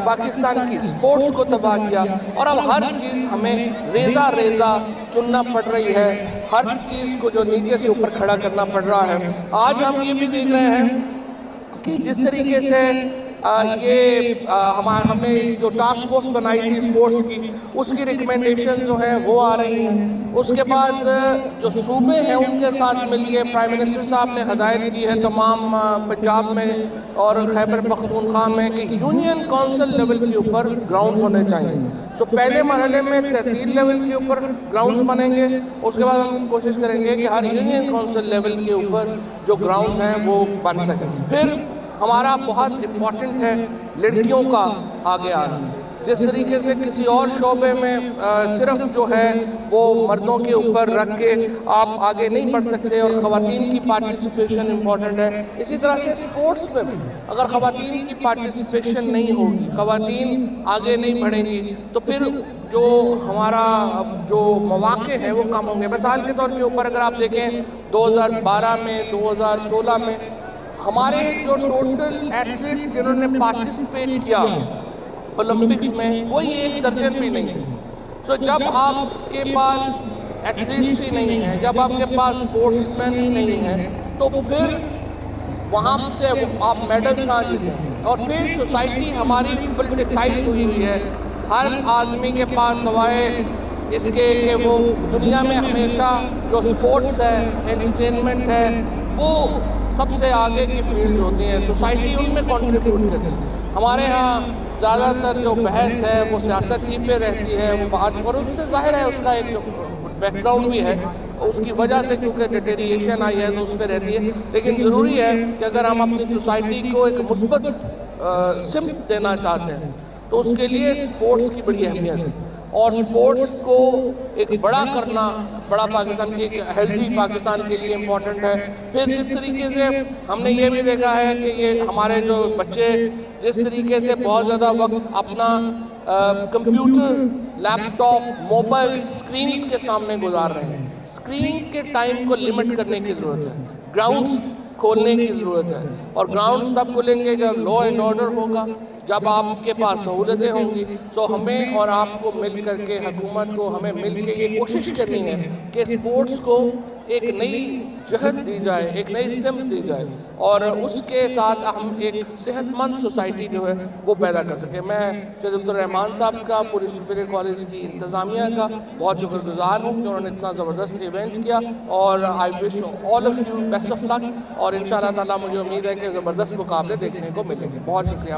پاکستان کی سپورٹس کو تباہ کیا، اور اب ہر چیز ہمیں ریزہ ریزہ چننا پڑ رہی ہے، ہر چیز کو جو نیچے سے اوپر کھڑا کرنا پڑ رہا ہے۔ آج ہم یہ بھی دیکھ رہے ہیں کہ جس طریقے سے ہم نے جو ٹاسک فورس بنائی تھی سپورٹس کی، اس کی ریکمنڈیشن جو ہیں وہ آ رہی ہیں۔ اس کے بعد جو صوبے ہیں ان کے ساتھ مل کے پرائم منسٹر صاحب نے ہدایت کی ہے تمام پنجاب میں اور خیبر پختونخوا میں کہ یونین کونسل لیول کے اوپر گراؤنڈز ہونے چاہیے۔ تو پہلے مرحلے میں تحصیل لیول کے اوپر گراؤنڈز بنیں گے، اس کے بعد ہم کوشش کریں گے کہ ہر یونین کونسل لیول کے اوپر جو گراؤنڈز ہیں وہ بن سکیں۔ پھر ہمارا بہت امپورٹنٹ ہے لڑکیوں کا آگے آنا۔ جس طریقے سے کسی اور شعبے میں صرف جو ہے وہ مردوں کے اوپر رکھ کے آپ آگے نہیں بڑھ سکتے اور خواتین کی پارٹیسپیشن امپورٹنٹ ہے، اسی طرح سے سپورٹس میں بھی اگر خواتین کی پارٹیسپیشن نہیں ہوگی، خواتین آگے نہیں بڑھیں گی، تو پھر جو ہمارا جو مواقع ہیں وہ کم ہوں گے۔ مثال کے طور کے اوپر اگر آپ دیکھیں 2012 میں 2016 میں ہمارے جو ٹوٹل ایتھلیٹس جنہوں نے پارٹیسپیٹ کیا اولمپکس میں وہی 1 درجن بھی نہیں تھے۔ تو جب آپ کے پاس ایتھلیٹس ہی نہیں ہیں، جب آپ کے پاس سپورٹس مین ہی نہیں ہیں، تو پھر وہاں سے آپ میڈلز کہاں جیتے ہیں؟ اور پھر سوسائٹی ہماری پولیٹیسائز ہوئی ہے۔ ہر آدمی کے پاس سوائے اس کے کہ وہ دنیا میں ہمیشہ جو سپورٹس ہے، انٹرٹینمنٹ ہے، وہ سب سے آگے کی فیلڈ ہوتی ہیں، سوسائٹی ان میں کنٹریبیوٹ کرتی ہے۔ ہمارے ہاں زیادہ تر جو بحث ہے وہ سیاست ہی پہ رہتی ہے، وہ بات، اور اس سے ظاہر ہے اس کا ایک بیک گراؤنڈ بھی ہے، اس کی وجہ سے چونکہ ڈیٹیریشن آئی ہے تو اس پہ رہتی ہے، لیکن ضروری ہے کہ اگر ہم اپنی سوسائٹی کو ایک مثبت سمت دینا چاہتے ہیں تو اس کے لیے سپورٹس کی بڑی اہمیت ہے، اور سپورٹس کو ایک بڑا کرنا، بڑا پاکستان، ایک ہیلتھی پاکستان کے لیے امپورٹنٹ ہے۔ پھر جس طریقے سے ہم نے یہ بھی دیکھا ہے کہ یہ ہمارے جو بچے جس طریقے سے بہت زیادہ وقت اپنا کمپیوٹر، لیپ ٹاپ، موبائل اسکرینز کے سامنے گزار رہے ہیں، اسکرین کے ٹائم کو لمٹ کرنے کی ضرورت ہے، گراؤنڈز کھولنے کی ضرورت ہے، اور گراؤنڈز تب کھولیں گے جب لا اینڈ آرڈر ہوگا، جب آپ کے پاس سہولتیں ہوں گی۔ تو ہمیں اور آپ کو مل کر کے، حکومت کو ہمیں مل کے یہ کوشش کرنی ہے کہ سپورٹس کو ایک نئی جہت دی جائے، ایک نئی سمت دی جائے، اور اس کے ساتھ ہم ایک صحت مند سوسائٹی جو ہے وہ پیدا کر سکیں۔ میں سید عبدالرحمان صاحب کا، پوری سپیریئر کالج کی انتظامیہ کا بہت شکر گزار ہوں کہ انہوں نے اتنا زبردست ایونٹ کیا، اور I wish all of you best of luck, اور انشاءاللہ تعالیٰ مجھے امید ہے کہ زبردست مقابلے دیکھنے کو ملیں گے۔ بہت شکریہ۔